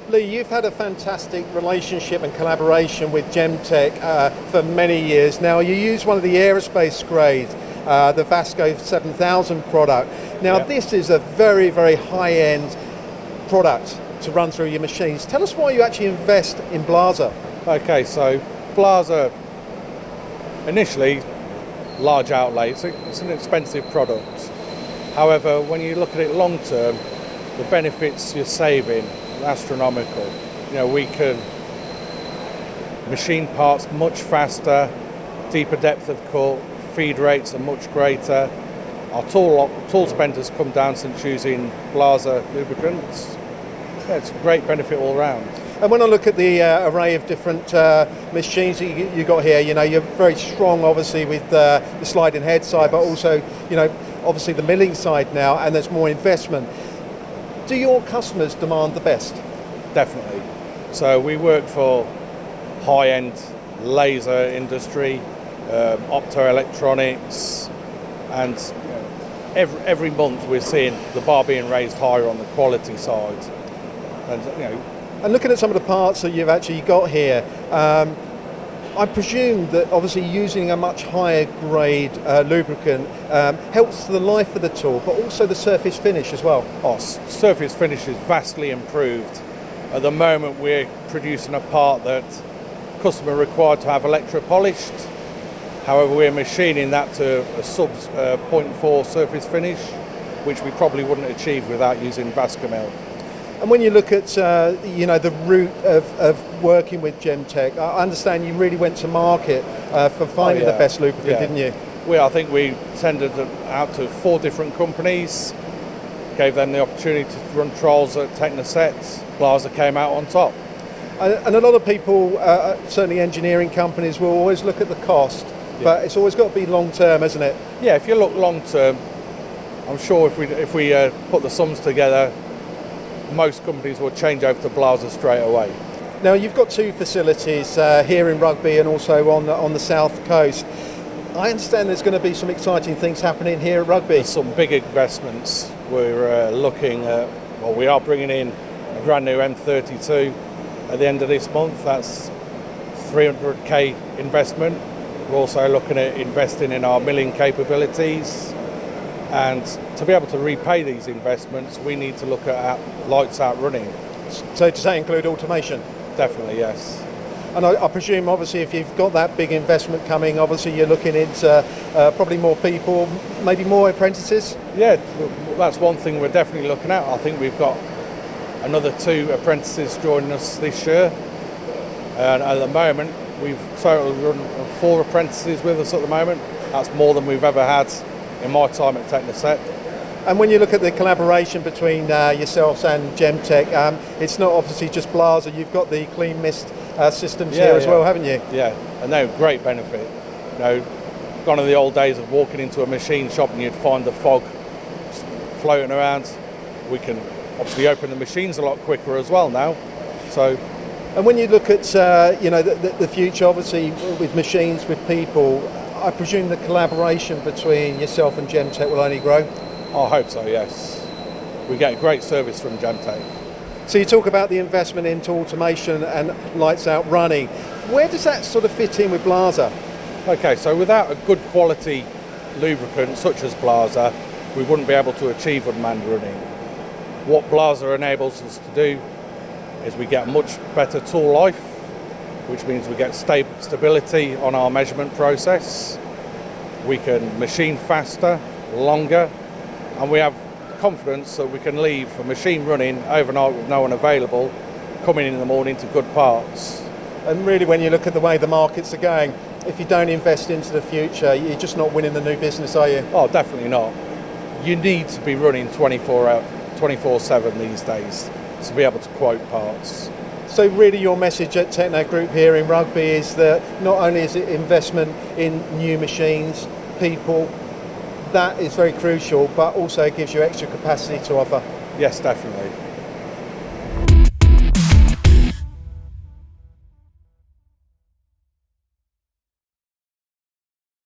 Lee, you've had a fantastic relationship and collaboration with Jemtech for many years now. You use one of the aerospace grades, the Vasco 7000 product. Now this is a very, very high-end product to run through your machines. Tell us why you actually invest in Blaser. Okay, so Blaser, initially, large outlay, it's an expensive product. However, when you look at it long term, the benefits you're saving are astronomical. You know, we can machine parts much faster, deeper depth of cut, feed rates are much greater. Our tool spend has come down since using Blaser lubricants. Yeah, it's a great benefit all round. And when I look at the array of different machines that you got here, you know, you're very strong obviously with the sliding head side, but also, you know, obviously the milling side now, and there's more investment. Do your customers demand the best? Definitely. So we work for high-end laser industry, optoelectronics, and every month we're seeing the bar being raised higher on the quality side. And and looking at some of the parts that you've actually got here, I presume that obviously using a much higher grade lubricant helps the life of the tool, but also the surface finish as well. Surface finish is vastly improved. At the moment we're producing a part that customer required to have electro-polished. However, we're machining that to a sub 0.4 surface finish, which we probably wouldn't achieve without using Vascamil. And when you look at you know, the route of working with Jemtech, I understand you really went to market for finding the best lubricant, didn't you? I think we tendered out to 4 different companies, gave them the opportunity to run trials at TechnoSet. Blaser came out on top. And a lot of people, certainly engineering companies, will always look at the cost, but it's always got to be long term, isn't it? Yeah, if you look long term, I'm sure if we put the sums together, most companies will change over to Blaser straight away. Now you've got 2 facilities here in Rugby and also on the south coast. I understand there's going to be some exciting things happening here at Rugby. There's some big investments. We're looking at, well, we are bringing in a brand new M32 at the end of this month. That's 300k investment. We're also looking at investing in our milling capabilities. And to be able to repay these investments, we need to look at lights out running. So does that include automation? Definitely, yes. And I presume, obviously, if you've got that big investment coming, obviously you're looking into probably more people, maybe more apprentices? Yeah, that's one thing we're definitely looking at. I think we've got another 2 apprentices joining us this year. And at the moment, we've totally run 4 apprentices with us at the moment. That's more than we've ever had in my time at TechnoSet. And when you look at the collaboration between yourselves and Jemtech, it's not obviously just Blaser, you've got the clean mist systems here as well, haven't you? Yeah, and they're a great benefit. You know, gone are the old days of walking into a machine shop and you'd find the fog floating around. We can obviously open the machines a lot quicker as well now. So, and when you look at you know, the future, obviously with machines, with people, I presume the collaboration between yourself and Jemtech will only grow? I hope so, yes. We get great service from Jemtech. So you talk about the investment into automation and lights out running. Where does that sort of fit in with Blaser? Okay, so without a good quality lubricant such as Blaser, we wouldn't be able to achieve unmanned running. What Blaser enables us to do is we get much better tool life, which means we get stability on our measurement process. We can machine faster, longer, and we have confidence that we can leave a machine running overnight with no one available, coming in the morning to good parts. And really, when you look at the way the markets are going, if you don't invest into the future, you're just not winning the new business, are you? Oh, definitely not. You need to be running 24/7 these days to be able to quote parts. So really your message at TechnoGroup here in Rugby is that not only is it investment in new machines, people, that is very crucial, but also it gives you extra capacity to offer. Yes, definitely.